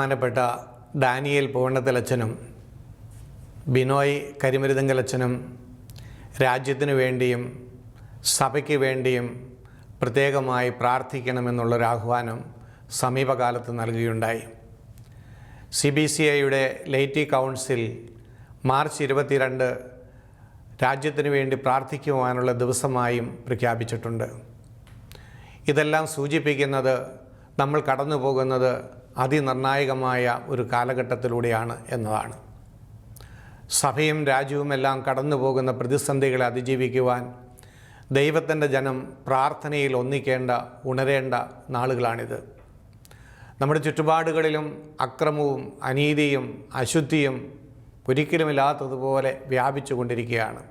ബഹുമാനപ്പെട്ട ഡാനിയേൽ പൂവണ്ണത്തിലച്ചനും ബിനോയ് കരിമരുതങ്കലച്ചനും രാജ്യത്തിനു വേണ്ടിയും സഭയ്ക്ക് വേണ്ടിയും പ്രത്യേകമായി പ്രാർത്ഥിക്കണമെന്നുള്ളൊരാഹ്വാനം സമീപകാലത്ത് നൽകുകയുണ്ടായി. CBCIയുടെ ലൈറ്റി കൗൺസിൽ മാർച്ച് 22 രാജ്യത്തിനു വേണ്ടി പ്രാർത്ഥിക്കുവാനുള്ള ദിവസമായും പ്രഖ്യാപിച്ചിട്ടുണ്ട്. ഇതെല്ലാം സൂചിപ്പിക്കുന്നത് നമ്മൾ കടന്നു പോകുന്നത് അതിനിർണായകമായ ഒരു കാലഘട്ടത്തിലൂടെയാണ് എന്നതാണ്. സഭയും രാജ്യവും എല്ലാം കടന്നു പോകുന്ന പ്രതിസന്ധികളെ അതിജീവിക്കുവാൻ ദൈവത്തിൻ്റെ ജനം പ്രാർത്ഥനയിൽ ഒന്നിക്കേണ്ട, ഉണരേണ്ട നാളുകളാണിത്. നമ്മുടെ ചുറ്റുപാടുകളിലും അക്രമവും അനീതിയും അശുദ്ധിയും ഒരിക്കലുമില്ലാത്തതുപോലെ വ്യാപിച്ചു കൊണ്ടിരിക്കുകയാണ്.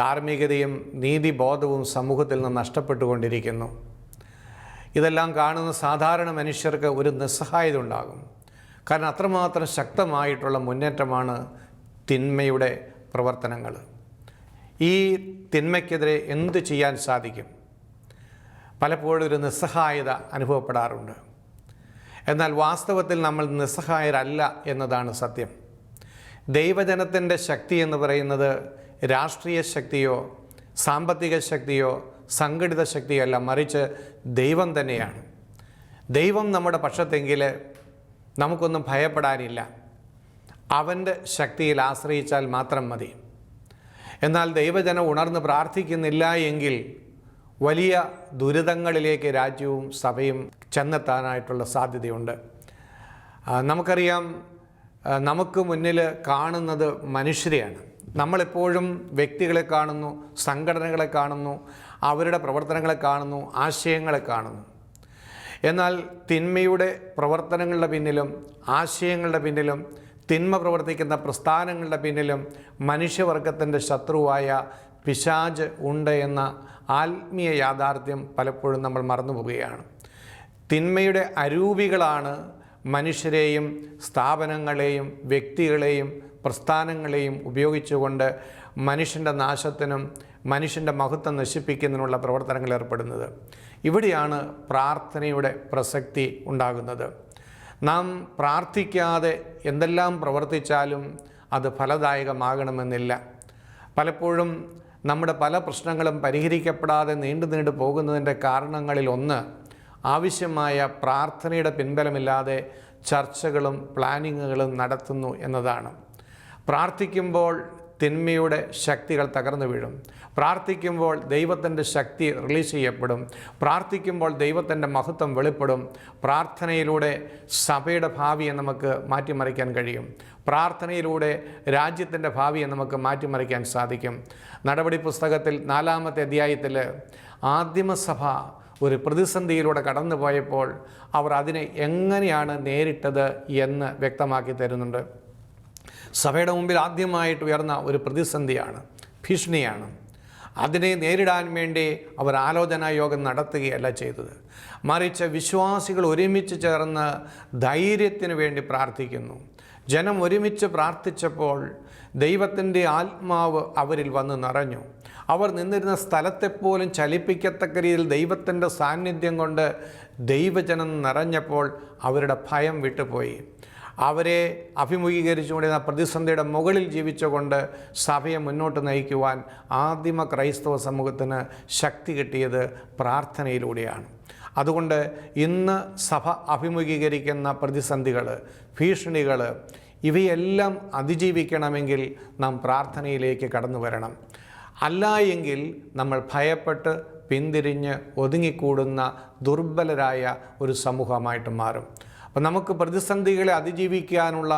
ധാർമ്മികതയും നീതിബോധവും സമൂഹത്തിൽ നിന്ന് നഷ്ടപ്പെട്ടുകൊണ്ടിരിക്കുന്നു. ഇതെല്ലാം കാണുന്ന സാധാരണ മനുഷ്യർക്ക് ഒരു നിസ്സഹായത ഉണ്ടാകും. കാരണം അത്രമാത്രം ശക്തമായിട്ടുള്ള മുന്നേറ്റമാണ് തിന്മയുടെ പ്രവർത്തനങ്ങൾ. ഈ തിന്മയ്ക്കെതിരെ എന്തു ചെയ്യാൻ സാധിക്കും? പലപ്പോഴും ഒരു നിസ്സഹായത അനുഭവപ്പെടാറുണ്ട്. എന്നാൽ വാസ്തവത്തിൽ നമ്മൾ നിസ്സഹായരല്ല എന്നതാണ് സത്യം. ദൈവജനത്തിൻ്റെ ശക്തി എന്ന് പറയുന്നത് രാഷ്ട്രീയ ശക്തിയോ സാമ്പത്തിക ശക്തിയോ സംഘടിത ശക്തിയോ അല്ല, മറിച്ച് ദൈവം തന്നെയാണ്. ദൈവം നമ്മുടെ പക്ഷത്തെങ്കിൽ നമുക്കൊന്നും ഭയപ്പെടാനില്ല. അവൻ്റെ ശക്തിയിൽ ആശ്രയിച്ചാൽ മാത്രം മതി. എന്നാൽ ദൈവജനം ഉണർന്ന് പ്രാർത്ഥിക്കുന്നില്ല എങ്കിൽ വലിയ ദുരിതങ്ങളിലേക്ക് രാജ്യവും സഭയും ചെന്നെത്താനായിട്ടുള്ള സാധ്യതയുണ്ട്. നമുക്കറിയാം, നമുക്ക് മുന്നിൽ കാണുന്നത് മനുഷ്യരെയാണ്. നമ്മളെപ്പോഴും വ്യക്തികളെ കാണുന്നു, സംഘടനകളെ കാണുന്നു, അവരുടെ പ്രവർത്തനങ്ങളെ കാണുന്നു, ആശയങ്ങളെ കാണുന്നു. എന്നാൽ തിന്മയുടെ പ്രവർത്തനങ്ങളുടെ പിന്നിലും ആശയങ്ങളുടെ പിന്നിലും തിന്മ പ്രവർത്തിക്കുന്ന പ്രസ്ഥാനങ്ങളുടെ പിന്നിലും മനുഷ്യവർഗത്തിൻ്റെ ശത്രുവായ പിശാച് ഉണ്ട് എന്ന ആത്മീയ യാഥാർത്ഥ്യം പലപ്പോഴും നമ്മൾ മറന്നുപോവുകയാണ്. തിന്മയുടെ അരൂപികളാണ് മനുഷ്യരെയും സ്ഥാപനങ്ങളെയും വ്യക്തികളെയും പ്രസ്ഥാനങ്ങളെയും ഉപയോഗിച്ചുകൊണ്ട് മനുഷ്യൻ്റെ നാശത്തിനും മനുഷ്യൻ്റെ മഹത്വം നശിപ്പിക്കുന്നതിനുള്ള പ്രവർത്തനങ്ങൾ ഏർപ്പെടുന്നത്. ഇവിടെയാണ് പ്രാർത്ഥനയുടെ പ്രസക്തി ഉണ്ടാകുന്നത്. നാം പ്രാർത്ഥിക്കാതെ എന്തെല്ലാം പ്രവർത്തിച്ചാലും അത് ഫലദായകമാകണമെന്നില്ല. പലപ്പോഴും നമ്മുടെ പല പ്രശ്നങ്ങളും പരിഹരിക്കപ്പെടാതെ നീണ്ടു പോകുന്നതിൻ്റെ കാരണങ്ങളിലൊന്ന് ആവശ്യമായ പ്രാർത്ഥനയുടെ പിൻബലമില്ലാതെ ചർച്ചകളും പ്ലാനിങ്ങുകളും നടത്തുന്നു എന്നതാണ്. പ്രാർത്ഥിക്കുമ്പോൾ തിന്മയുടെ ശക്തികൾ തകർന്നു വീഴും. പ്രാർത്ഥിക്കുമ്പോൾ ദൈവത്തിൻ്റെ ശക്തി റിലീസ് ചെയ്യപ്പെടും. പ്രാർത്ഥിക്കുമ്പോൾ ദൈവത്തിൻ്റെ മഹത്വം വെളിപ്പെടും. പ്രാർത്ഥനയിലൂടെ സഭയുടെ ഭാവിയെ നമുക്ക് മാറ്റിമറിക്കാൻ കഴിയും. പ്രാർത്ഥനയിലൂടെ രാജ്യത്തിൻ്റെ ഭാവിയെ നമുക്ക് മാറ്റിമറിക്കാൻ സാധിക്കും. നടപടി പുസ്തകത്തിൽ 4-ാമത്തെ അധ്യായത്തിൽ ആദിമസഭ ഒരു പ്രതിസന്ധിയിലൂടെ കടന്നു പോയപ്പോൾ അവർ അതിനെ എങ്ങനെയാണ് നേരിട്ടത് എന്ന് വ്യക്തമാക്കി തരുന്നുണ്ട്. സഭയുടെ മുമ്പിൽ ആദ്യമായിട്ട് ഉയർന്ന ഒരു പ്രതിസന്ധിയാണ്, ഭീഷണിയാണ്. അതിനെ നേരിടാൻ വേണ്ടി അവർ ആലോചനാ യോഗം നടത്തുകയല്ല ചെയ്തത്, മറിച്ച് വിശ്വാസികൾ ഒരുമിച്ച് ചേർന്ന് ധൈര്യത്തിന് വേണ്ടി പ്രാർത്ഥിക്കുന്നു. ജനം ഒരുമിച്ച് പ്രാർത്ഥിച്ചപ്പോൾ ദൈവത്തിൻ്റെ ആത്മാവ് അവരിൽ വന്ന് നിറഞ്ഞു. അവർ നിന്നിരുന്ന സ്ഥലത്തെപ്പോലും ചലിപ്പിക്കത്തക്ക രീതിയിൽ ദൈവത്തിൻ്റെ സാന്നിധ്യം കൊണ്ട് ദൈവജനം നിറഞ്ഞപ്പോൾ അവരുടെ ഭയം വിട്ടുപോയി. അവരെ അഭിമുഖീകരിച്ചുകൊണ്ടിരുന്ന പ്രതിസന്ധിയുടെ മുകളിൽ ജീവിച്ചുകൊണ്ട് സഭയെ മുന്നോട്ട് നയിക്കുവാൻ ആദിമ ക്രൈസ്തവ സമൂഹത്തിന് ശക്തി കിട്ടിയത് പ്രാർത്ഥനയിലൂടെയാണ്. അതുകൊണ്ട് ഇന്ന് സഭ അഭിമുഖീകരിക്കുന്ന പ്രതിസന്ധികൾ, ഭീഷണികൾ, ഇവയെല്ലാം അതിജീവിക്കണമെങ്കിൽ നാം പ്രാർത്ഥനയിലേക്ക് കടന്നു വരണം. അല്ല എങ്കിൽ നമ്മൾ ഭയപ്പെട്ട് പിന്തിരിഞ്ഞ് ഒതുങ്ങിക്കൂടുന്ന ദുർബലരായ ഒരു സമൂഹമായിട്ട് മാറും. അപ്പം നമുക്ക് പ്രതിസന്ധികളെ അതിജീവിക്കാനുള്ള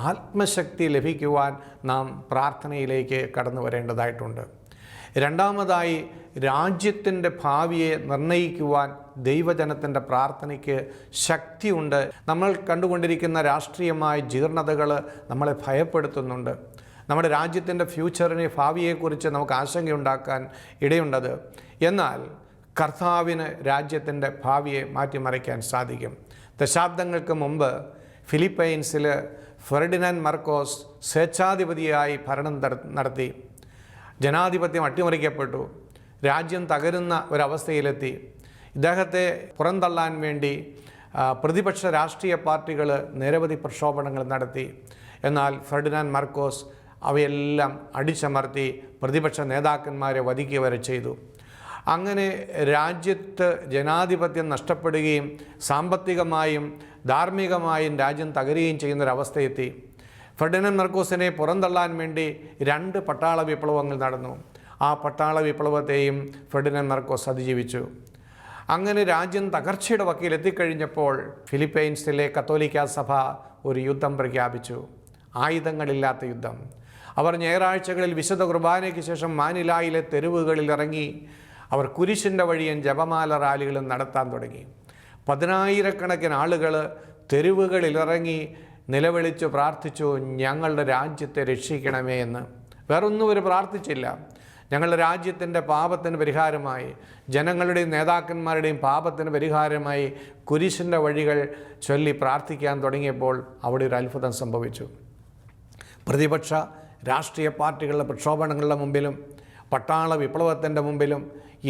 ആത്മശക്തി ലഭിക്കുവാൻ നാം പ്രാർത്ഥനയിലേക്ക് കടന്നു വരേണ്ടതായിട്ടുണ്ട്. രണ്ടാമതായി, രാജ്യത്തിൻ്റെ ഭാവിയെ നിർണ്ണയിക്കുവാൻ ദൈവജനത്തിൻ്റെ പ്രാർത്ഥനയ്ക്ക് ശക്തിയുണ്ട്. നമ്മൾ കണ്ടുകൊണ്ടിരിക്കുന്ന രാഷ്ട്രീയമായ ജീർണതകൾ നമ്മളെ ഭയപ്പെടുത്തുന്നുണ്ട്. നമ്മുടെ രാജ്യത്തിൻ്റെ ഫ്യൂച്ചറിനെ, ഭാവിയെക്കുറിച്ച് നമുക്ക് ആശങ്കയുണ്ടാക്കാൻ ഇടയുണ്ടത്. എന്നാൽ കർത്താവിന് രാജ്യത്തിൻ്റെ ഭാവിയെ മാറ്റിമറിക്കാൻ സാധിക്കും. ദശാബ്ദങ്ങൾക്ക് മുമ്പ് ഫിലിപ്പൈൻസിൽ ഫെർഡിനാൻഡ് മാർക്കോസ് സ്വേച്ഛാധിപതിയായി ഭരണം നടത്തി. ജനാധിപത്യം അട്ടിമറിക്കപ്പെട്ടു. രാജ്യം തകരുന്ന ഒരവസ്ഥയിലെത്തി. ഇദ്ദേഹത്തെ പുറന്തള്ളാൻ വേണ്ടി പ്രതിപക്ഷ രാഷ്ട്രീയ പാർട്ടികൾ നിരവധി പ്രക്ഷോഭങ്ങൾ നടത്തി. എന്നാൽ ഫെർഡിനാൻഡ് മാർക്കോസ് അവയെല്ലാം അടിച്ചമർത്തി പ്രതിപക്ഷ നേതാക്കന്മാരെ വധിക്കുക വരെ ചെയ്തു. അങ്ങനെ രാജ്യത്ത് ജനാധിപത്യം നഷ്ടപ്പെടുകയും സാമ്പത്തികമായും ധാർമ്മികമായും രാജ്യം തകരുകയും ചെയ്യുന്നൊരവസ്ഥയെത്തി. ഫെർഡിനാൻഡ് മാർക്കോസിനെ പുറന്തള്ളാൻ വേണ്ടി 2 പട്ടാള വിപ്ലവങ്ങൾ നടന്നു. ആ പട്ടാള വിപ്ലവത്തെയും ഫെർഡിനാൻഡ് മാർക്കോസ് അതിജീവിച്ചു. അങ്ങനെ രാജ്യം തകർച്ചയുടെ വക്കീലെത്തിക്കഴിഞ്ഞപ്പോൾ ഫിലിപ്പൈൻസിലെ കത്തോലിക്ക സഭ ഒരു യുദ്ധം പ്രഖ്യാപിച്ചു. ആയുധങ്ങളില്ലാത്ത യുദ്ധം. അവർ ഞായറാഴ്ചകളിൽ വിശുദ്ധ കുർബാനയ്ക്ക് ശേഷം മാനിലായിലെ തെരുവുകളിൽ ഇറങ്ങി അവർ കുരിശിൻ്റെ വഴിയും ജപമാല റാലികളും നടത്താൻ തുടങ്ങി. 10,000-കണക്കിന് ആളുകൾ തെരുവുകളിലിറങ്ങി നിലവിളിച്ചു പ്രാർത്ഥിച്ചു, ഞങ്ങളുടെ രാജ്യത്തെ രക്ഷിക്കണമേ എന്ന്. വേറൊന്നും അവർ പ്രാർത്ഥിച്ചില്ല. ഞങ്ങളുടെ രാജ്യത്തിൻ്റെ പാപത്തിന് പരിഹാരമായി, ജനങ്ങളുടെയും നേതാക്കന്മാരുടെയും പാപത്തിന് പരിഹാരമായി കുരിശിൻ്റെ വഴികൾ ചൊല്ലി പ്രാർത്ഥിക്കാൻ തുടങ്ങിയപ്പോൾ അവിടെ ഒരു അത്ഭുതം സംഭവിച്ചു. പ്രതിപക്ഷ രാഷ്ട്രീയ പാർട്ടികളുടെ പ്രക്ഷോഭങ്ങളുടെ മുമ്പിലും പട്ടാള വിപ്ലവത്തിൻ്റെ മുമ്പിലും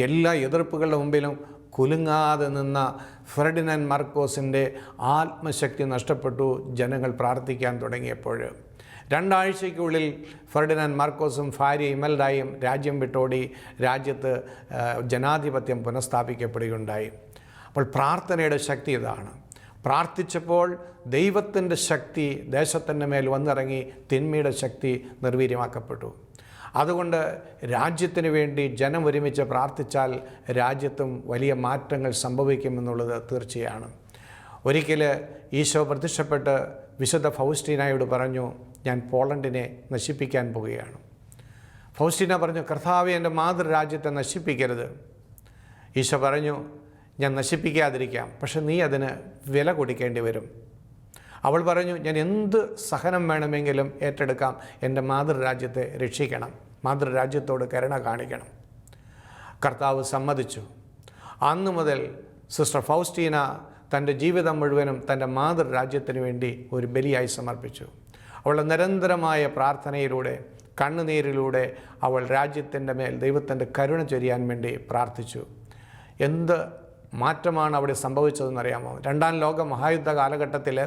എല്ലാ എതിർപ്പുകളുടെ മുമ്പിലും കുലുങ്ങാതെ നിന്ന ഫെർഡിനാൻഡ് മാർക്കോസിൻ്റെ ആത്മശക്തി നഷ്ടപ്പെട്ടു. ജനങ്ങൾ പ്രാർത്ഥിക്കാൻ തുടങ്ങിയപ്പോൾ 2 ആഴ്ചയ്ക്കുള്ളിൽ ഫെർഡിനാൻഡ് മാർക്കോസും ഭാര്യ ഇമൽഡയും രാജ്യം വിട്ടോടി. രാജ്യത്ത് ജനാധിപത്യം പുനഃസ്ഥാപിക്കപ്പെടുകയുണ്ടായി. അപ്പോൾ പ്രാർത്ഥനയുടെ ശക്തി ഇതാണ്. പ്രാർത്ഥിച്ചപ്പോൾ ദൈവത്തിൻ്റെ ശക്തി ദേശത്തിൻ്റെ മേൽ വന്നിറങ്ങി, തിന്മയുടെ ശക്തി നിർവീര്യമാക്കപ്പെട്ടു. അതുകൊണ്ട് രാജ്യത്തിന് വേണ്ടി ജനം ഒരുമിച്ച് പ്രാർത്ഥിച്ചാൽ രാജ്യത്തും വലിയ മാറ്റങ്ങൾ സംഭവിക്കുമെന്നുള്ളത് തീർച്ചയാണ്. ഒരിക്കൽ ഈശോ പ്രത്യക്ഷപ്പെട്ട് വിശുദ്ധ ഫൗസ്റ്റീനയോട് പറഞ്ഞു, ഞാൻ പോളണ്ടിനെ നശിപ്പിക്കാൻ പോവുകയാണ്. ഫൗസ്റ്റീന പറഞ്ഞു, കർത്താവേ, എൻ്റെ മാതൃരാജ്യത്തെ നശിപ്പിക്കരുത്. ഈശോ പറഞ്ഞു, ഞാൻ നശിപ്പിക്കാതിരിക്കാം, പക്ഷെ നീ അതിന് വില കൊടുക്കേണ്ടി വരും. അവൾ പറഞ്ഞു, ഞാൻ എന്ത് സഹനം വേണമെങ്കിലും ഏറ്റെടുക്കാം, എൻ്റെ മാതൃരാജ്യത്തെ രക്ഷിക്കണം, മാതൃരാജ്യത്തോട് കരുണ കാണിക്കണം. കർത്താവ് സമ്മതിച്ചു. അന്നു മുതൽ സിസ്റ്റർ ഫൗസ്റ്റീന തൻ്റെ ജീവിതം മുഴുവനും തൻ്റെ മാതൃരാജ്യത്തിന് വേണ്ടി ഒരു ബലിയായി സമർപ്പിച്ചു. അവളുടെ നിരന്തരമായ പ്രാർത്ഥനയിലൂടെ, കണ്ണുനീരിലൂടെ അവൾ രാജ്യത്തിൻ്റെ മേൽ ദൈവത്തിൻ്റെ കരുണ ചൊരിയാൻ വേണ്ടി പ്രാർത്ഥിച്ചു. എന്ത് മാറ്റമാണ് അവിടെ സംഭവിച്ചതെന്നറിയാമോ? 2ാം ലോക മഹായുദ്ധ കാലഘട്ടത്തിൽ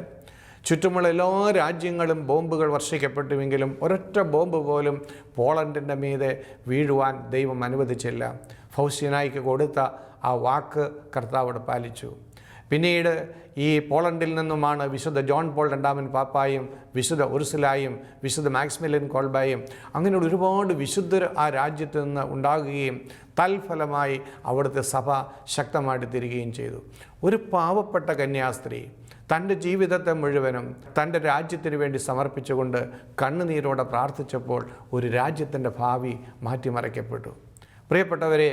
ചുറ്റുമുള്ള എല്ലാ രാജ്യങ്ങളും ബോംബുകൾ വർഷിക്കപ്പെട്ടുവെങ്കിലും ഒരൊറ്റ ബോംബ് പോലും പോളണ്ടിൻ്റെ മീതെ വീഴുവാൻ ദൈവം അനുവദിച്ചില്ല. ഫൗസ്റ്റീനായ്ക്ക് കൊടുത്ത ആ വാക്ക് കർത്താവ് പാലിച്ചു. പിന്നീട് ഈ പോളണ്ടിൽ നിന്നുമാണ് വിശുദ്ധ ജോൺ പോൾ രണ്ടാമൻ പാപ്പായും വിശുദ്ധ ഉർസുലായും വിശുദ്ധ മാക്സിമിലിയൻ കോൾബായും അങ്ങനെ ഒരുപാട് വിശുദ്ധർ ആ രാജ്യത്ത് നിന്ന് ഉണ്ടാകുകയും തൽഫലമായി അവിടുത്തെ സഭ ശക്തമായിട്ട് തിരികുകയും ചെയ്തു. ഒരു പാവപ്പെട്ട കന്യാസ്ത്രീ തൻ്റെ ജീവിതത്തെ മുഴുവനും തൻ്റെ രാജ്യത്തിന് വേണ്ടി സമർപ്പിച്ചുകൊണ്ട് കണ്ണുനീരോടെ പ്രാർത്ഥിച്ചപ്പോൾ ഒരു രാജ്യത്തിൻ്റെ ഭാവി മാറ്റിമറിക്കപ്പെട്ടു. പ്രിയപ്പെട്ടവരെ,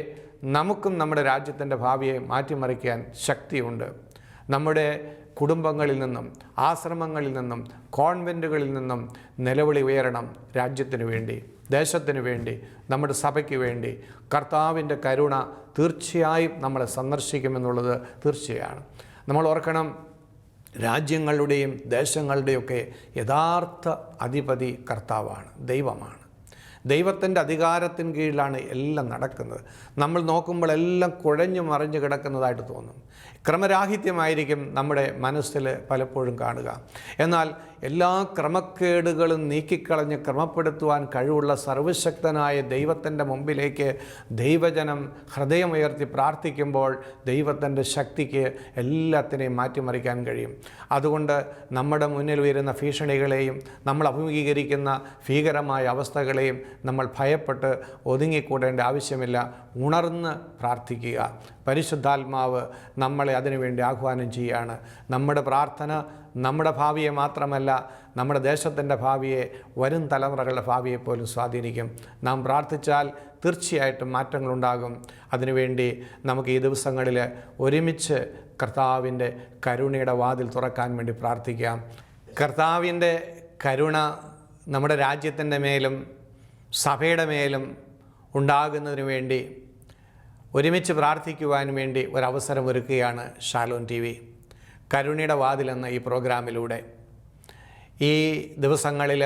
നമുക്കും നമ്മുടെ രാജ്യത്തിൻ്റെ ഭാവിയെ മാറ്റിമറിക്കാൻ ശക്തിയുണ്ട്. നമ്മുടെ കുടുംബങ്ങളിൽ നിന്നും, ആശ്രമങ്ങളിൽ നിന്നും, കോൺവെൻറ്റുകളിൽ നിന്നും നിലവിളി ഉയരണം. രാജ്യത്തിന് വേണ്ടി, ദേശത്തിന് വേണ്ടി, നമ്മുടെ സഭയ്ക്ക് വേണ്ടി. കർത്താവിൻ്റെ കരുണ തീർച്ചയായും നമ്മളെ സന്ദർശിക്കുമെന്നുള്ളത് തീർച്ചയാണ്. നമ്മൾ ഓർക്കണം, രാജ്യങ്ങളുടെയും ദേശങ്ങളുടെയൊക്കെ യഥാർത്ഥ അധിപതി കർത്താവാണ്, ദൈവമാണ്. ദൈവത്തിൻ്റെ അധികാരത്തിന് കീഴിലാണ് എല്ലാം നടക്കുന്നത്. നമ്മൾ നോക്കുമ്പോൾ എല്ലാം കുഴഞ്ഞു മറിഞ്ഞു കിടക്കുന്നതായിട്ട് തോന്നും. ക്രമരാഹിത്യമായിരിക്കും നമ്മുടെ മനസ്സിൽ പലപ്പോഴും കാണുക. എന്നാൽ എല്ലാ ക്രമക്കേടുകളും നീക്കിക്കളഞ്ഞ് ക്രമപ്പെടുത്തുവാൻ കഴിവുള്ള സർവശക്തനായ ദൈവത്തിൻ്റെ മുമ്പിലേക്ക് ദൈവജനം ഹൃദയമുയർത്തി പ്രാർത്ഥിക്കുമ്പോൾ ദൈവത്തിൻ്റെ ശക്തിക്ക് എല്ലാത്തിനെയും മാറ്റിമറിക്കാൻ കഴിയും. അതുകൊണ്ട് നമ്മുടെ മുന്നിൽ ഉയരുന്ന ഭീഷണികളെയും നമ്മൾ അഭിമുഖീകരിക്കുന്ന ഭീകരമായ അവസ്ഥകളെയും നമ്മൾ ഭയപ്പെട്ട് ഒതുങ്ങിക്കൂടേണ്ട ആവശ്യമില്ല. ഉണർന്ന് പ്രാർത്ഥിക്കുക. പരിശുദ്ധാത്മാവ് നമ്മളെ അതിനുവേണ്ടി ആഹ്വാനം ചെയ്യുകയാണ്. നമ്മുടെ പ്രാർത്ഥന നമ്മുടെ ഭാവിയെ മാത്രമല്ല, നമ്മുടെ ദേശത്തിൻ്റെ ഭാവിയെ, വരും തലമുറകളുടെ ഭാവിയെ പോലും സ്വാധീനിക്കും. നാം പ്രാർത്ഥിച്ചാൽ തീർച്ചയായിട്ടും മാറ്റങ്ങളുണ്ടാകും. അതിനുവേണ്ടി നമുക്ക് ഈ ദിവസങ്ങളിൽ ഒരുമിച്ച് കർത്താവിൻ്റെ കരുണയുടെ വാതിൽ തുറക്കാൻ വേണ്ടി പ്രാർത്ഥിക്കാം. കർത്താവിൻ്റെ കരുണ നമ്മുടെ രാജ്യത്തിൻ്റെ മേലും സഭയുടെ മേലും ഉണ്ടാകുന്നതിന് വേണ്ടി ഒരുമിച്ച് പ്രാർത്ഥിക്കുവാൻ വേണ്ടി ഒരവസരം ഒരുക്കുകയാണ് ഷാലോം TV കരുണയുടെ വാതിലെന്ന ഈ പ്രോഗ്രാമിലൂടെ. ഈ ദിവസങ്ങളിൽ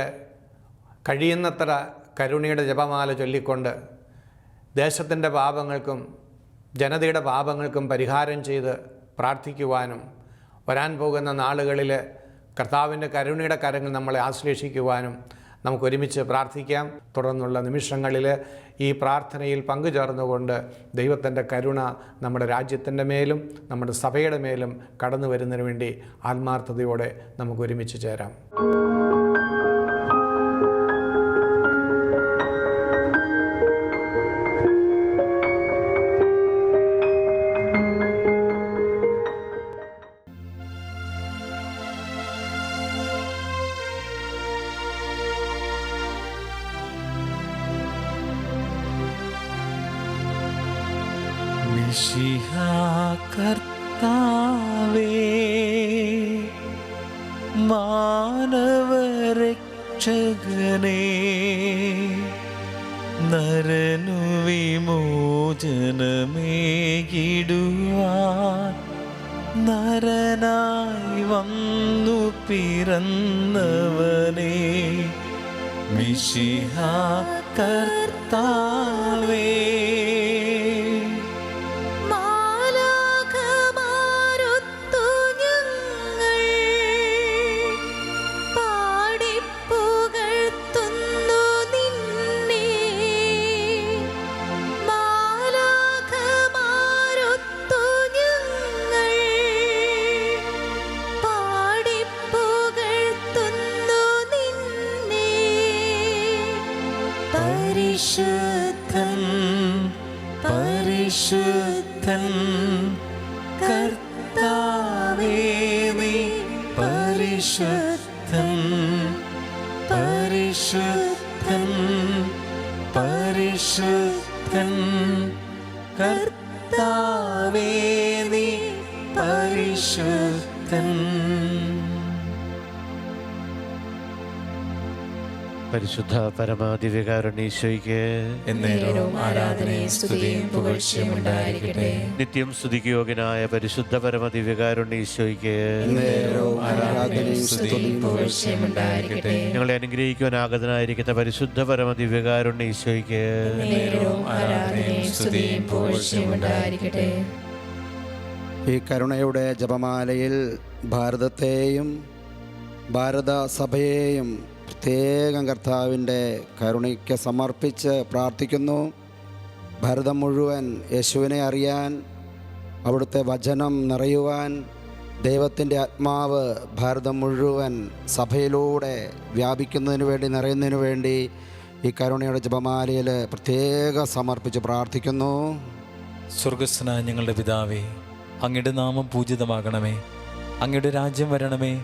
കഴിയുന്നത്ര കരുണയുടെ ജപമാല ചൊല്ലിക്കൊണ്ട് ദേശത്തിൻ്റെ പാപങ്ങൾക്കും ജനതയുടെ പാപങ്ങൾക്കും പരിഹാരം ചെയ്ത് പ്രാർത്ഥിക്കുവാനും വരാൻ പോകുന്ന നാളുകളിൽ കർത്താവിൻ്റെ കരുണയുടെ കരങ്ങൾ നമ്മളെ ആശ്ലേഷിക്കുവാനും നമുക്ക് ഒരുമിച്ച് പ്രാർത്ഥിക്കാം. തുടർന്നുള്ള നിമിഷങ്ങളിൽ ഈ പ്രാർത്ഥനയിൽ പങ്കുചേർന്നുകൊണ്ട് ദൈവത്തിൻ്റെ കരുണ നമ്മുടെ രാജ്യത്തിൻ്റെ മേലും നമ്മുടെ സഭയുടെ മേലും കടന്നു വരുന്നതിന് വേണ്ടി ആത്മാർത്ഥതയോടെ നമുക്ക് ഒരുമിച്ച് ചേരാം. മിശിഹാ കർത്താവേ, മാനവരക്ഷകനേ, നരനു വിമോചനമേകിടുവാൻ നരനായി വന്നു പിറന്നവനേ, മിശിഹാ കർത്താവേ. പരിശുദ്ധൻ പരിശുദ്ധൻ കർത്താവേ, നീ പരിശുദ്ധൻ പരിശുദ്ധൻ പരിശുദ്ധൻ കർത്താവേ, നീ പരിശുദ്ധൻ. പരിശുദ്ധ പരമാദിവ്യകാരുണ്യേശ്വരിക്ക് എന്നേരവും ആരാധനയും സ്തുതിയും പുകഴ്ചയും ഉണ്ടായിരിക്കട്ടെ. നിത്യം സ്തുതിയോഗ്യനായ പരിശുദ്ധ പരമദിവ്യകാരുണ്യേശ്വരിക്ക് എന്നേരവും ആരാധനയും സ്തുതിയും പുകഴ്ചയും ഉണ്ടായിരിക്കട്ടെ. ഞങ്ങളെ അനുഗ്രഹിക്കുവാൻ ആഗതനായിരിക്കുന്ന പരിശുദ്ധ പരമദിവ്യകാരുണ്യേശ്വരിക്ക് എന്നേരവും ആരാധനയും സ്തുതിയും പുകഴ്ചയും ഉണ്ടായിരിക്കട്ടെ. ഈ കരുണയുടെ ജപമാലയിൽ ഭാരതത്തെയും ഭാരത സഭയെയും പ്രത്യേകം കർത്താവിൻ്റെ കരുണയ്ക്ക് സമർപ്പിച്ച് പ്രാർത്ഥിക്കുന്നു. ഭാരതം മുഴുവൻ യേശുവിനെ അറിയാൻ, അവിടുത്തെ വചനം നിറയുവാൻ, ദൈവത്തിൻ്റെ ആത്മാവ് ഭാരതം മുഴുവൻ സഭയിലൂടെ വ്യാപിക്കുന്നതിന് വേണ്ടി, നിറയുന്നതിന് വേണ്ടി ഈ കരുണയുടെ ജപമാലയിൽ പ്രത്യേകം സമർപ്പിച്ച് പ്രാർത്ഥിക്കുന്നു. സ്വർഗസ്ഥനായ ഞങ്ങളുടെ പിതാവേ, അങ്ങയുടെ നാമം പൂജിതമാകണമേ, അങ്ങയുടെ രാജ്യം വരണമേ,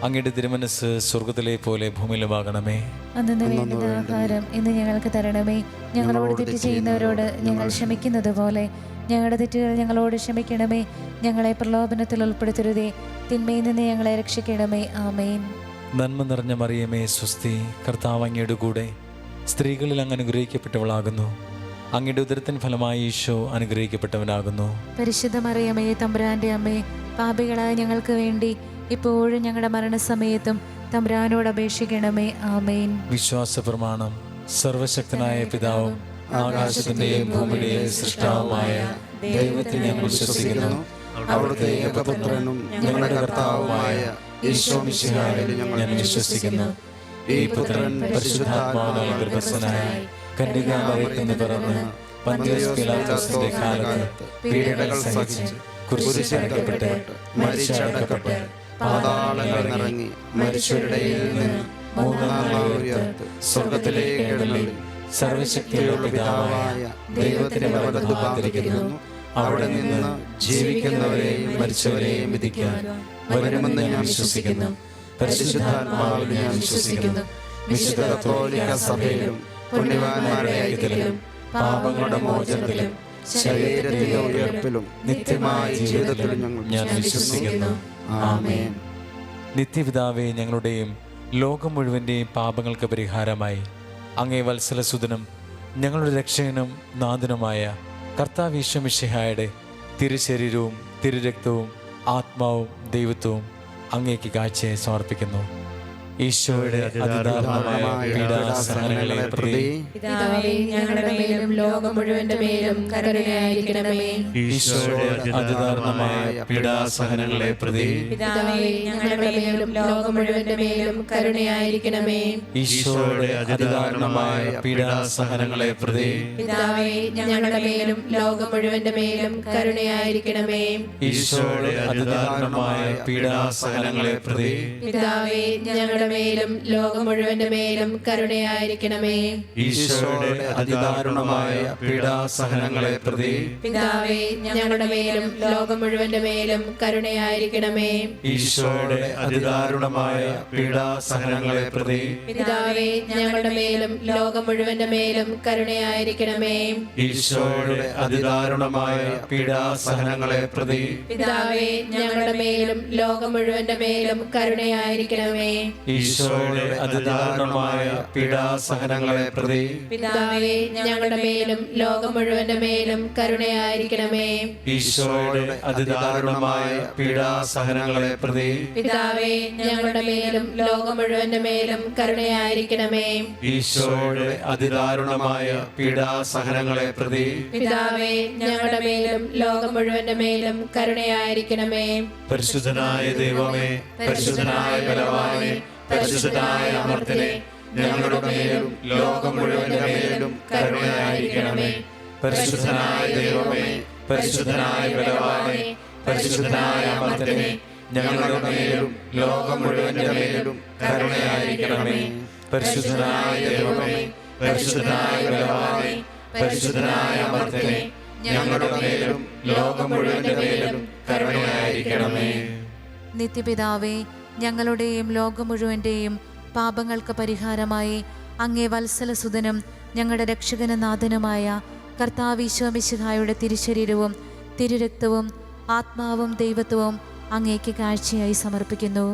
അങ്ങയുടെ തിരുമനസ് സ്വർഗത്തിലെ പോലെ ഭൂമിയിലുമാകണമേ. അന്നു വേണ്ടുന്ന ആഹാരം ഇന്ന് ഞങ്ങൾക്ക് തരണമേ. ഞങ്ങളോട് തെറ്റ് ചെയ്യുന്നവരോട് ഞങ്ങൾ ക്ഷമിക്കുന്നത് പോലെ ഞങ്ങളുടെ തെറ്റുകൾ ഞങ്ങളോട് ക്ഷമിക്കണമേ. ഞങ്ങളെ പ്രലോഭനത്തിൽ ഉൾപ്പെടുത്തരുതേ, തിന്മയിൽ നിന്ന് ഞങ്ങളെ രക്ഷിക്കണമേ. ആമേൻ. നന്മ നിറഞ്ഞ മറിയമേ, സ്വസ്തി, കർത്താവ് അങ്ങയുടെ കൂടെ സ്ത്രീകളിൽ അങ്ങ് അനുഗ്രഹിക്കപ്പെട്ടവളാകുന്നു. അങ്ങയുടെ ഉദരത്തിൻ ഫലമായി ഈശോ അനുഗ്രഹിക്കപ്പെട്ടവനാകുന്നു. പരിശുദ്ധ മറിയമേ, തമ്പുരാന്റെ അമ്മേ, പാപികളായ ഞങ്ങൾക്ക് വേണ്ടി ഇപ്പോഴും ഞങ്ങളുടെ മരണസമയത്തും തമ്പുരാനോട് അപേക്ഷിക്കണമേ. ആമേൻ. വിശ്വാസ പ്രമാണം. സർവശക്തനായ പിതാവും ആകാശത്തിന്റെയും ഭൂമിയുടെയും സൃഷ്ടാവുമായ ദൈവത്തിൽ ഞാൻ വിശ്വസിക്കുന്നു. അവിടുത്തെ ഏകപുത്രനും ഞങ്ങളുടെ കർത്താവുമായ ഈശോ മിശിഹായിൽ ഞാൻ വിശ്വസിക്കുന്നു. ഈ പുത്രൻ പരിശുദ്ധാത്മാവിനാൽ ഗർഭസ്ഥനായി കന്യകാമറിയത്തിൽ പിറന്ന് പന്തിയോസ് പീലാത്തോസിന്റെ കാലത്ത് പീഡകൾ സഹിച്ച് കുരിശിൽ തറയ്ക്കപ്പെട്ട് മരിച്ചടക്കപ്പെട്ട് പാതാളങ്ങളിൽ ഇറങ്ങി മരിച്ചവരുടെയിൽ നിന്ന് മൂന്നാം നാൾ ഉയർത്ത് സ്വർഗത്തിലേക്ക് എഴുന്നള്ളി സർവശക്തിയുള്ള പിതാവായ ദൈവത്തിന്റെ വലതുഭാഗത്തിരിക്കുന്നു. അവിടെ നിന്ന് ജീവിക്കുന്നവരെയും മരിച്ചവരെയും വിധിക്കാൻ വരുമെന്ന് ഞാൻ വിശ്വസിക്കുന്നു. പരിശുദ്ധാത്മാവിൽ ഞാൻ വിശ്വസിക്കുന്നു. വിശുദ്ധ കത്തോലിക്ക സഭയിലും പുണ്യവാന്മാരുടെ ഐക്യത്തിലും പാപങ്ങളുടെ മോചനത്തിലും ശരീരത്തിന്റെ ഉയർപ്പിലും നിത്യമായ ജീവിതത്തിലും ഞാൻ വിശ്വസിക്കുന്നു. ആമേൻ. നിത്യപിതാവേ, ഞങ്ങളുടെയും ലോകം മുഴുവൻ്റെയും പാപങ്ങൾക്ക് പരിഹാരമായി അങ്ങേ വത്സലസുതനും ഞങ്ങളുടെ രക്ഷകനും നാഥനുമായ കർത്താവ് ഈശോ മിശിഹായുടെ തിരുശരീരവും തിരുരക്തവും ആത്മാവും ദൈവത്വവും അങ്ങേക്ക് കാഴ്ചയെ സമർപ്പിക്കുന്നു. ഈശോയുടെ അതിദാരുണമായ പീഡാസഹനങ്ങളെ പ്രതി പിതാവേ, ഞങ്ങളുടെ മേലും ലോകം മുഴുവന്റെ മേലും കരുണയായിരിക്കണമേ. ഈശോയുടെ അതിദാരുണമായ പീഡാസഹനങ്ങളെ പ്രതി പിതാവേ, ഞങ്ങളുടെ മേലും ലോകം മുഴുവന്റെ മേലും കരുണയായിരിക്കണമേ. ഈശോയുടെ അതിദാരുണമായ പീഡാസഹനങ്ങളെ പ്രതി പിതാവേ, ഞങ്ങളുടെ മേലും ലോകം മുഴുവന്റെ മേലും കരുണയായിരിക്കണമേ. ഈശോയുടെ അതിദാരുണമായ പീഡാസഹനങ്ങളെ പ്രതി പിതാവേ, ഞങ്ങളുടെ മേലും ലോകം മുഴുവന്റെ മേലും കരുണയായിരിക്കണമേ. ഈശോയുടെ അതിദാരുണമായ പീഡാസഹനങ്ങളെ പ്രതി പിതാവേ, ഞങ്ങളുടെ മേലും ലോകം മുഴുവന്റെ മേലും കരുണയായിരിക്കണമേ. ഈശോയുടെ അതിദാരുണമായ പീഡാസഹനങ്ങളെ പ്രതി പിതാവേ, ഞങ്ങളുടെ മേലും ലോകം മുഴുവന്റെ മേലും കരുണയായിരിക്കണമേ. ഈശോയുടെ അതിദാരുണമായ പീഡാസഹനങ്ങളെ പ്രതി പിതാവേ, ഞങ്ങളുടെ മേലും ലോകം മുഴുവന്റെ മേലും കരുണയായിരിക്കണമേ. ഈശോയുടെ അതിദാരുണമായ പീഡാസഹനങ്ങളെ പ്രതി പിതാവേ, ഞങ്ങളുടെ മേലും ലോകം മുഴുവന്റെ മേലും കരുണയായിരിക്കണമേ. ഈശോയുടെ അതിദാരുണമായ പീഡാസഹനങ്ങളെ പ്രതി പിതാവേ, ഞങ്ങളുടെ മേലും ലോകം മുഴുവന്റെ മേലും കരുണയായിരിക്കണമേ. ഈശോയുടെ അതിദാരുണമായ പീഡാസഹനങ്ങളെ പ്രതി പിതാവേ, ഞങ്ങളുടെ മേലും ലോകം മുഴുവന്റെ മേലും കരുണയായിരിക്കണമേ. പരിശുദ്ധനായ ദൈവമേ, പരിശുദ്ധനായ ബലവാനേ, പരിശുദ്ധനായ അമർത്യനേ, ഞങ്ങളുടെ മേലും ലോകം മുഴുവന്റെ മേലും കരുണയായിരിക്കണമേ. പരിശുദ്ധനായ ദൈവമേ, പരിശുദ്ധനായ ബലവാനേ, പരിശുദ്ധനായ അമർത്യനേ, ഞങ്ങളുടെ മേലും ലോകം മുഴുവന്റെ മേലും കരുണയായിരിക്കണമേ. പരിശുദ്ധനായ ദൈവമേ, പരിശുദ്ധനായ ബലവാനേ, പരിശുദ്ധനായ അമർത്യനേ, ഞങ്ങളുടെ മേലും ലോകം മുഴുവന്റെ മേലും കരുണയായിരിക്കണമേ. നിത്യപിതാവേ, ഞങ്ങളുടെയും ലോകം മുഴുവൻ്റെയും പാപങ്ങൾക്ക് പരിഹാരമായി അങ്ങേ വത്സലസുതനും ഞങ്ങളുടെ രക്ഷകനാഥനുമായ കർത്താവ് ഈശോ മിശിഹായുടെ തിരുശരീരവും തിരുരക്തവും ആത്മാവും ദൈവത്വവും അങ്ങേക്ക് കാഴ്ചയായി സമർപ്പിക്കുന്നു.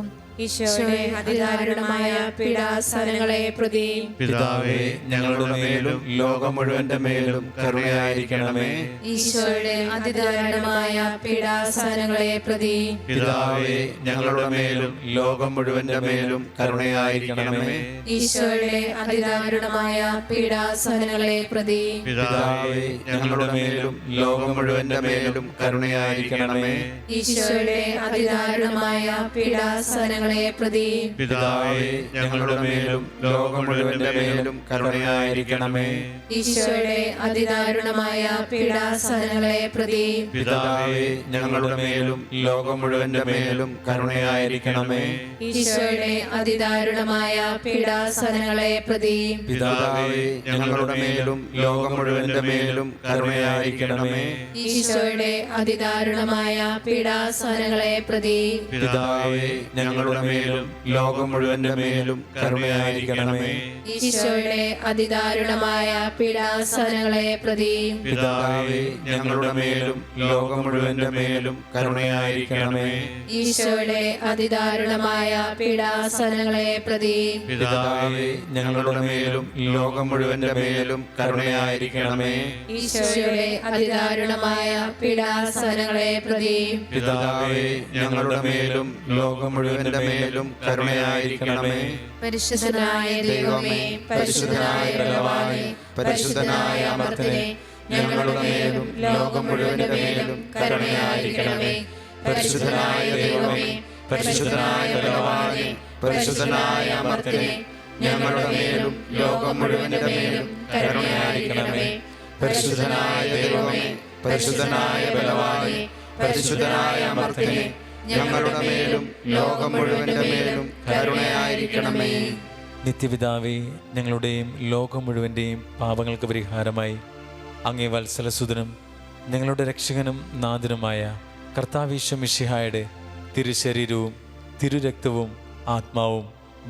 ഈശോയുടെ അതിദാരുണമായ പീഡാസഹനങ്ങളെ പ്രതി പിതാവേ, ഞങ്ങളുടെ മേലും ലോകം മുഴുവന്റെ മേലും കരുണയായിരിക്കണമേ. ഈശോയുടെ അതിദാരുണമായ പീഡാസഹനങ്ങളെ പ്രതി പിതാവേ, ഞങ്ങളുടെ മേലും ലോകം മുഴുവന്റെ മേലും കരുണയായിരിക്കണമേ. ഈശോയുടെ അതിദാരുണമായ പീഡാസഹനങ്ങളെ പ്രതി പിതാവേ, ഞങ്ങളുടെ മേലും ലോകം മുഴുവന്റെ മേലും കരുണയായിരിക്കണമേ. ഈശോയുടെ അതിദാരുണമായ പീഡാസഹനങ്ങളെ പ്രതി പിതാവേ, ഞങ്ങളുടെ മേലും ലോകം മുഴുവന്റെ മേലും കരുണയായിരിക്കണമേ. ഈശോയുടെ അതിദാരുണമായ പീഡാസഹനങ്ങളെ പ്രതി പിതാവേ, ഞങ്ങളുടെ മേലും ലോകം മുഴുവന്റെ മേലും കരുണയായിരിക്കണമേ. ഈശോയുടെ അതിദാരുണമായ പീഡാസഹനങ്ങളെ പ്രതി പിതാവേ, ഞങ്ങളുടെ മേലും ലോകം മുഴുവന്റെ മേലും കരുണയായിരിക്കണമേ. ഈശോയുടെ അതിദാരുണമായ പീഡാസഹനങ്ങളെ പ്രതി പിതാവേ, ഞങ്ങളുടെ മേലും ലോകം മുഴുവന്റെ മേലും കരുണയായിരിക്കണമേ. ഈശോയുടെ അതിദാരുണമായ പീഡാസഹനങ്ങളെ പ്രതി പിതാവേ, ഞങ്ങളുടെ മേലും ലോകം മുഴുവന്റെ മേലും കരുണയായിരിക്കണമേ. ഈശോയുടെ അതിദാരുണമായ പീഡാസഹനങ്ങളെ പ്രതി പിതാവേ, ഞങ്ങളുടെ മേലും ലോകം മുഴുവന്റെ മേലും കരുണയായിരിക്കണമേ. ഈശോയുടെ അതിദാരുണമായ പീഡാസഹനങ്ങളെ പ്രതി പിതാവേ, ഞങ്ങളുടെ മേലും ലോകം മുഴുവന്റെ മേലും കരുണയായിരിക്കണമേ. പരിശുദ്ധനായ ദൈവമേ, പരിശുദ്ധനായ ബലവാനേ, പരിശുദ്ധനായ അമർത്യനേ, ഞങ്ങളുടെ മേലും ലോകം മുഴുവന്റെ മേലും കരുണയായിരിക്കണമേ. പരിശുദ്ധനായ ദൈവമേ, പരിശുദ്ധനായ ബലവാനേ, പരിശുദ്ധനായ അമർത്യനേ, ഞങ്ങളുടെ മേലും ലോകം മുഴുവന്റെ മേലും കരുണയായിരിക്കണമേ. പരിശുദ്ധനായ ദൈവമേ, പരിശുദ്ധനായ ബലവാനേ, പരിശുദ്ധനായ അമർത്യനേ, ഞങ്ങളുടെ മേലും ലോകം മുഴുവന്റെ മേലും കരുണയായിരിക്കണമേ. നിത്യപിതാവേ, ഞങ്ങളുടെയും ലോകം മുഴുവൻ്റെയും പാപങ്ങൾക്ക് പരിഹാരമായി അങ്ങേ വത്സലസുതനും ഞങ്ങളുടെ രക്ഷകനും നാഥനുമായ കർത്താവീശോ മിശിഹായുടെ തിരുശരീരവും തിരുരക്തവും ആത്മാവും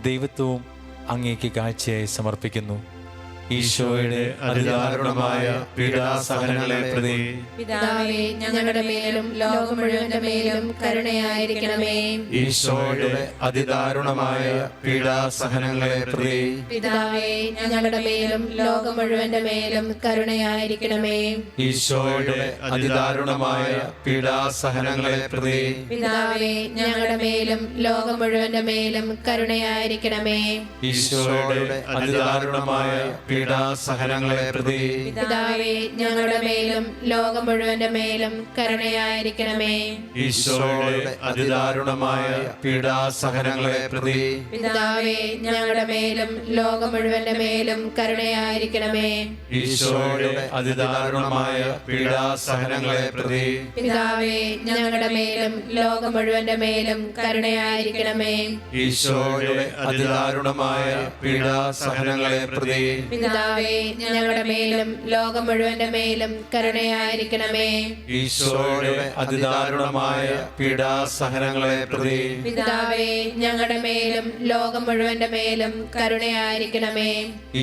ദൈവത്വവും അങ്ങേക്ക് കാഴ്ചയായി സമർപ്പിക്കുന്നു. ഈശോയുടെ അതിദാരുണമായ പീഡാസഹനങ്ങളെ പ്രതി പിതാവേ, ഞങ്ങളുടെ മേലും ലോകം മുഴുവന്റെ മേലും കരുണയായിരിക്കണമേ. ഈശോയുടെ അതിദാരുണമായ പീഡാസഹനങ്ങളെ പ്രതി പിതാവേ, ഞങ്ങളുടെ മേലും ലോകം മുഴുവന്റെ മേലും കരുണയായിരിക്കണമേ. ഈശോയുടെ അതിദാരുണമായ പീഡാസഹനങ്ങളെ പ്രതി പിതാവേ, ഞങ്ങളുടെ മേലും ലോകം മുഴുവന്റെ മേലും കരുണയായിരിക്കണമേ. ഈശോയുടെ അതിദാരുണമായ പീഡാസഹനങ്ങളെ പ്രതി പിതാവേ, ഞങ്ങളുടെ മേലും ലോകം മുഴുവന്റെ മേലും കരുണയായിരിക്കണമേ. ഈശോയുടെ അതിദാരുണമായ പീഡാസഹനങ്ങളെ പ്രതി പിതാവേ, ഞങ്ങളുടെ മേലും ലോകം മുഴുവന്റെ മേലും കരുണയായിരിക്കണമേ. ഈശോയുടെ അതിദാരുണമായ പീഡാസഹനങ്ങളെ പ്രതി പിതാവേ, ഞങ്ങളുടെ മേലും ലോകം മുഴുവന്റെ മേലും കരുണയായിരിക്കണമേ. ഈശോയുടെ അതിദാരുണമായ പീഡാസഹനങ്ങളെ പ്രതി പിതാവേ, ഞങ്ങളുടെ മേലും ലോകം മുഴുവന്റെ മേലും കരുണയായിരിക്കണമേ. ഈശോയുടെ അതിദാരുണമായ പീഡാസഹനങ്ങളെ പ്രതി പിതാവേ, ഞങ്ങളുടെ മേലും ലോകം മുഴുവന്റെ മേലും കരുണയായിരിക്കണമേ.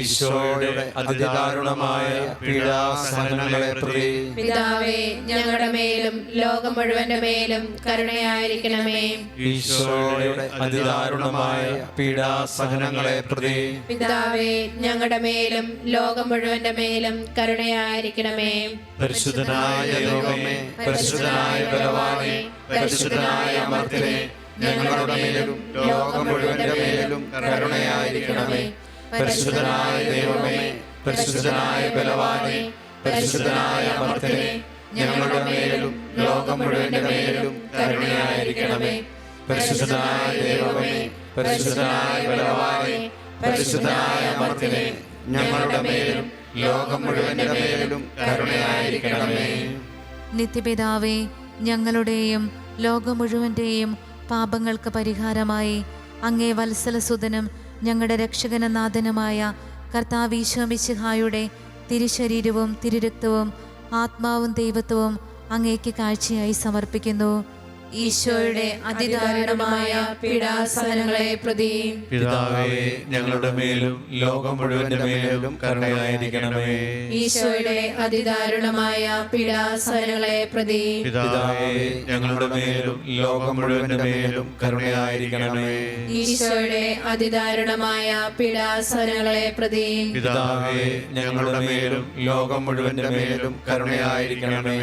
ഈശോയുടെ അതിദാരുണമായ പീഡാസഹനങ്ങളെ പ്രതി പിതാവേ, ഞങ്ങളുടെ മേലും ലോകം മുഴുവന്റെ മേലും കരുണയായിരിക്കണമേ. ഈശോയുടെ അതിദാരുണമായ പീഡാസഹനങ്ങളെ പ്രതി പിതാവേ, ഞങ്ങളുടെ മേലും ലോകം മുഴുവന്റെ മേലും കരുണയായിരിക്കണമേ. പരിശുദ്ധനായ ദൈവമേ, പരിശുദ്ധനായ ബലവാനേ, പരിശുദ്ധനായ അമർത്യനേ, ഞങ്ങളുടെ മേലും ലോകം മുഴുവന്റെ മേലും കരുണയായിരിക്കണമേ. പരിശുദ്ധനായ ദൈവമേ, പരിശുദ്ധനായ ബലവാനേ, പരിശുദ്ധനായ അമർത്യനേ, ഞങ്ങളുടെ മേലും ലോകം മുഴുവന്റെ മേലും കരുണയായിരിക്കണമേ. പരിശുദ്ധനായ ദൈവമേ, പരിശുദ്ധനായ ബലവാനേ, പരിശുദ്ധനായ അമർത്യനേ, ഞങ്ങളുടെ മേലും ലോകം മുഴുവന്റെ മേലും കരുണയായിരിക്കണമേ. നിത്യപിതാവേ, ഞങ്ങളുടെയും ലോകം മുഴുവൻ്റെയും പാപങ്ങൾക്ക് പരിഹാരമായി അങ്ങേ വത്സലസുതനും ഞങ്ങളുടെ രക്ഷകനാഥനുമായ കർത്താവ് ഈശോ മിശിഹായുടെ തിരുശരീരവും തിരുരക്തവും ആത്മാവും ദൈവത്വവും അങ്ങേക്ക് കാഴ്ചയായി സമർപ്പിക്കുന്നു. ഈശോയുടെ അതിദാരുണമായ പീഡാസഹനങ്ങളെ പ്രതി പിതാവേ, ഞങ്ങളുടെ മേലും ലോകം മുഴുവന്റെ മേലും കരുണയായിരിക്കണമേ. ഈശോയുടെ അതിദാരുണമായ പീഡാസഹനങ്ങളെ പ്രതി പിതാവേ, ഞങ്ങളുടെ മേലും ലോകം മുഴുവന്റെ മേലും കരുണയായിരിക്കണമേ. ഈശോയുടെ അതിദാരുണമായ പീഡാസഹനങ്ങളെ പ്രതി പിതാവേ, ഞങ്ങളുടെ മേലും ലോകം മുഴുവന്റെ മേലും കരുണയായിരിക്കണമേ.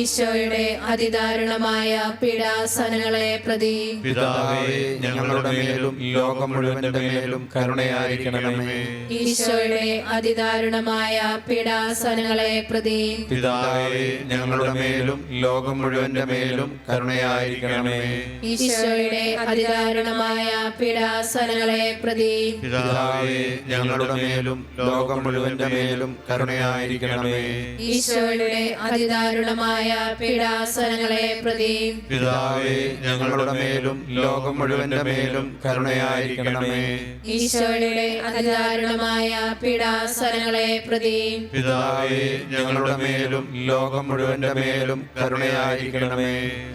ഈശോയുടെ അതിദാരുണമായ പീഡാസഹനങ്ങളെ പ്രതി പിതാവേ, ഞങ്ങളുടെ മേലും ലോകം മുഴുവന്റെ മേലും കരുണയായിരിക്കണമേ. ഈശോയുടെ അതിദാരുണമായ പീഡാസഹനങ്ങളെ പ്രതി പിതാവേ, ഞങ്ങളുടെ മേലും ലോകം മുഴുവന്റെ മേലും കരുണയായിരിക്കണമേ. ഈശോയുടെ അതിദാരുണമായ പീഡാസഹനങ്ങളെ പ്രതി പിതാവേ, ഞങ്ങളുടെ മേലും ലോകം മുഴുവന്റെ മേലും കരുണയായിരിക്കണമേ. ഈശോയുടെ അതിദാരുണമായ പീഡാസഹനങ്ങളെ പ്രതി പിതാവേ, ഞങ്ങളുടെ മേലും ലോകം മുഴുവന്റെ മേലും കരുണയായിരിക്കണമേ. ഈശോയുടെ അതിദാരുണമായ പീഡാസഹനങ്ങളെ പ്രതി പിതാവേ, ഞങ്ങളുടെ മേലും ലോകം മുഴുവന്റെ മേലും കരുണയായിരിക്കണമേ.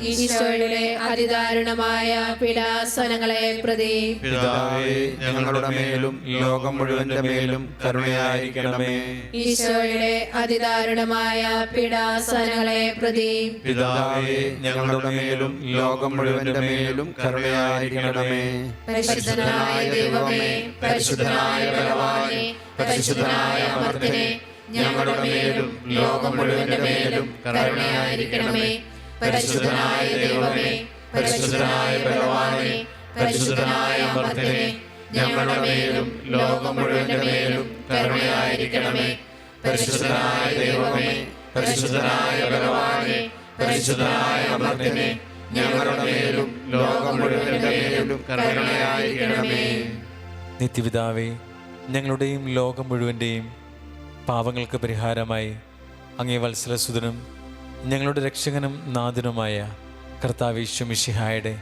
ഈശോയുടെ അതിദാരുണമായ പീഡാസഹനങ്ങളെ പ്രതി പിതാവേ, ഞങ്ങളുടെ മേലും ലോകം മുഴുവന്റെ മേലും കരുണയായിരിക്കണമേ. ഈശോയുടെ അതിദാരുണമായ പീഡാസഹനങ്ങളെ പ്രതി പിതാവേ, ഞങ്ങളുടെ മേലും ലോകം മുഴുവന്റെ മേലും കരുണയായിരിക്കണമേ. പരിശുദ്ധനായ ദൈവമേ, പരിശുദ്ധനായ ബലവാനേ, പരിശുദ്ധനായ അമർത്യനേ, ഞങ്ങളുടെ മേലും ലോകം മുഴുവന്റെ മേലും കരുണയായിരിക്കണമേ. പരിശുദ്ധനായ ദൈവമേ, പരിശുദ്ധനായ ബലവാനേ, പരിശുദ്ധനായ അമർത്യനേ, ഞങ്ങളുടെ മേലും ലോകം മുഴുവന്റെ മേലും കരുണയായിരിക്കണമേ. പരിശുദ്ധനായ ദൈവമേ, പരിശുദ്ധനായ ബലവാനേ, പരിശുദ്ധനായ അമർത്യനേ, ഞങ്ങളുടെ മേലും ലോകം മുഴുവന്റെ മേലും കരുണയായിരിക്കണമേ. നിത്യപിതാവേ, ഞങ്ങളുടെയും ലോകം മുഴുവൻ്റെയും പാപങ്ങൾക്ക് പരിഹാരമായി അങ്ങേ വത്സലസുതനും ഞങ്ങളുടെ രക്ഷകനും നാഥനുമായ കർത്താവ് യേശു മിശിഹായുടെ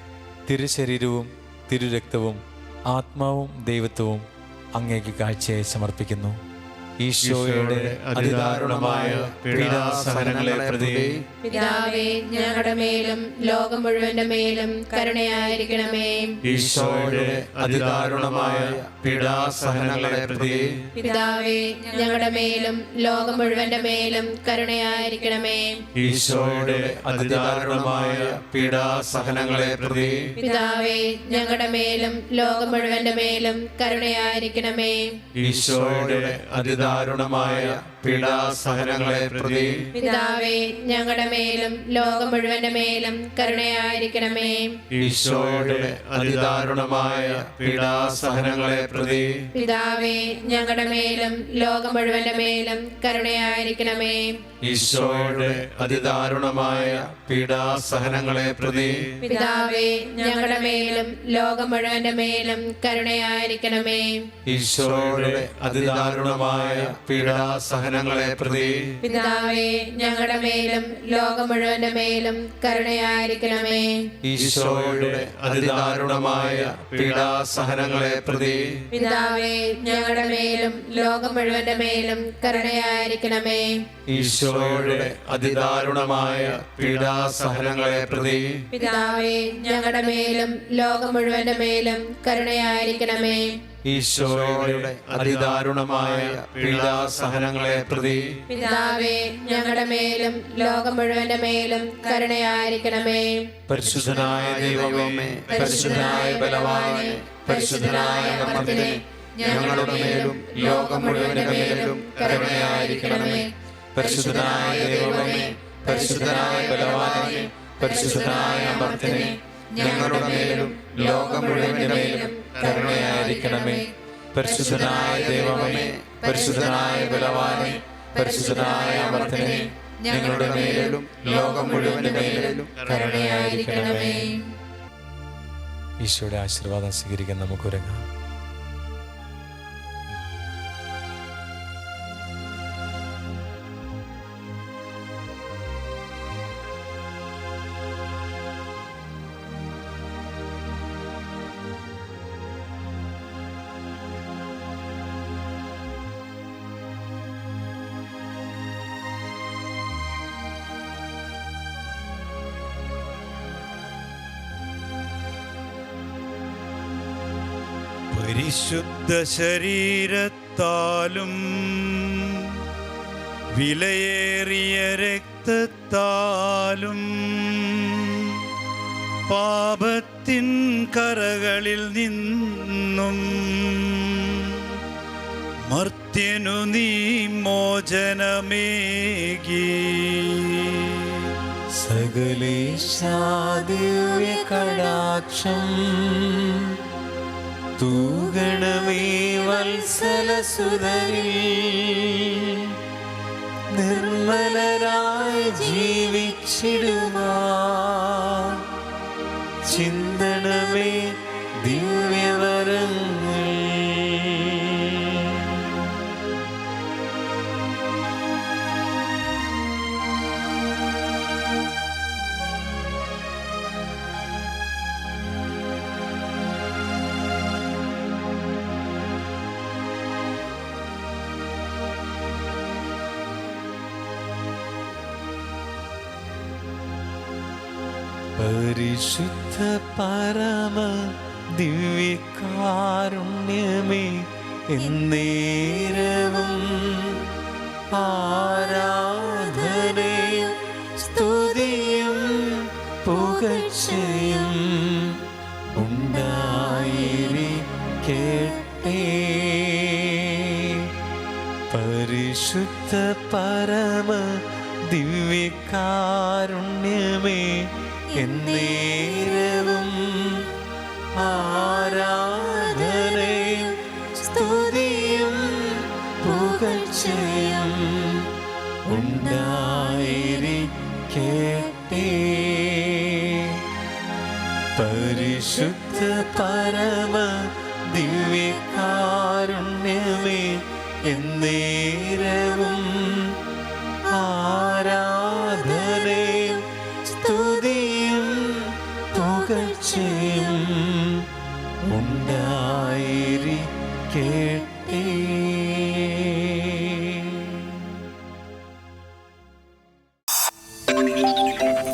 തിരുശരീരവും തിരുരക്തവും ആത്മാവും ദൈവത്വവും അങ്ങേക്ക് കാഴ്ചയായി സമർപ്പിക്കുന്നു. ഈശോയുടെ അതിദാരുണമായ പീഡാസഹനങ്ങളെ പ്രതി പിതാവേ, ഞങ്ങളുടെ മേലും ലോകം മുഴുവന്റെ മേലും കരുണയായിരിക്കണമേ. ഈശോയുടെ അതിദാരുണമായ പീഡാസഹനങ്ങളെ പ്രതി പിതാവേ, ഞങ്ങളുടെ മേലും ലോകം മുഴുവന്റെ മേലും കരുണയായിരിക്കണമേ. ഈശോയുടെ അതിദാരുണമായ പീഡാസഹനങ്ങളെ പ്രതി പിതാവേ, ഞങ്ങളുടെ മേലും ലോകം മുഴുവന്റെ മേലും കരുണയായിരിക്കണമേ. ഈശോയുടെ അതിദാരുണമായ പീഡാസഹനങ്ങളെ പ്രതി പിതാവേ, ഞങ്ങളുടെ മേലും ലോകം മുഴുവന്റെ മേലും കരുണയായിരിക്കണമേ. ഈശോയുടെ അതിദാരുണമായ പീഡാസഹനങ്ങളെ പ്രതി പിതാവേ, ഞങ്ങളുടെ മേലും ലോകം മുഴുവന്റെ മേലും കരുണയായിരിക്കണമേ. ഈശോയുടെ അതിദാരുണമായ പീഡാസഹനങ്ങളെ പ്രതി പിതാവേ, ഞങ്ങളുടെ മേലും ലോകം മുഴുവന്റെ മേലും കരുണയായിരിക്കണമേ. ഈശോയുടെ അതിദാരുണമായ പീഡാസഹനങ്ങളെ പ്രതി പിതാവേ, ഞങ്ങളുടെ മേലും ലോകം മുഴുവന്റെ മേലും കരുണയായിരിക്കണമേ. ഈശോയുടെ അതിദാരുണമായ പീഡാസഹനങ്ങളെ പ്രതി പിതാവേ, ഞങ്ങളുടെ മേലും ലോകം മുഴുവന്റെ മേലും കരുണയായിരിക്കണമേ. ഈശോയുടെ അതിദാരുണമായ പീഡാസഹനങ്ങളെ പ്രതി പിതാവേ, ഞങ്ങളുടെ മേലും ലോകം മുഴുവന്റെ മേലും കരുണയായിരിക്കണമേ. ഈശോയുടെ അതിദാരുണമായ പീഡാസഹനങ്ങളെ പ്രതി പിതാവേ, ഞങ്ങളുടെ മേലും ലോകം മുഴുവന്റെ മേലും കരുണയായിരിക്കണമേ. പരിശുദ്ധനായ ദൈവമേ, പരിശുദ്ധനായ ബലവാനേ, പരിശുദ്ധനായ അമർത്യനേ, ഞങ്ങളുടെ മേലും ലോകം മുഴുവന്റെ മേലും കരുണയായിരിക്കണമേ. പരിശുദ്ധനായ ദൈവമേ, പരിശുദ്ധനായ ബലവാനേ, പരിശുദ്ധനായ അമർത്യനേ, ഞങ്ങളുടെ മേലും ലോകം മുഴുവന്റെ മേലും കരുണയായിരിക്കണമേ. പരിശുദ്ധനായ ദൈവമേ, പരിശുദ്ധനായ ബലവാനേ, പരിശുദ്ധനായ അമർത്യനേ, ഞങ്ങളുടെ മേലും ലോകം മുഴുവന്റെ മേലും കരുണയായിരിക്കണമേ. ഈശോയുടെ ആശീർവാദം സ്വീകരിക്കാൻ നമുക്കൊരുങ്ങാം. പരിശുദ്ധ ശരീരത്താലും വിലയേറിയ രക്തത്താലും പാപത്തിൻ കറകളിൽ നിന്നും മർത്യനു നീ മോചനമേകി. സകലേശാദിവ്യ കടാക്ഷം തൂഗണമേ വത്സലസുതരിൽ, നിർമ്മലരായി ജീവിച്ചിടുവാൻ ചിന്തണമേ ദിവ്യവരങ്ങൾ. പരിശുദ്ധ പരമ ദിവ്യകാരുണ്യമേ, എന്നേരവും ആരാധനയും സ്തുതിയും പുകഴ്ചയും ഉണ്ടായിരിക്കട്ടെ. പരിശുദ്ധ പരമ ദിവ്യകാരുണ്യമേ, എന്നേരവും ആരാധനയും സ്തുതിയും പുകഴ്ചയും ഉണ്ടായിരിക്കട്ടെ. പരിശുദ്ധ പരമ ദിവ്യകാരുണ്യമേ, എന്നേരവും ആരാധനയും സ്തുതിയും പുകഴ്ചയും ഉണ്ടായിരിക്കട്ടെ. നീ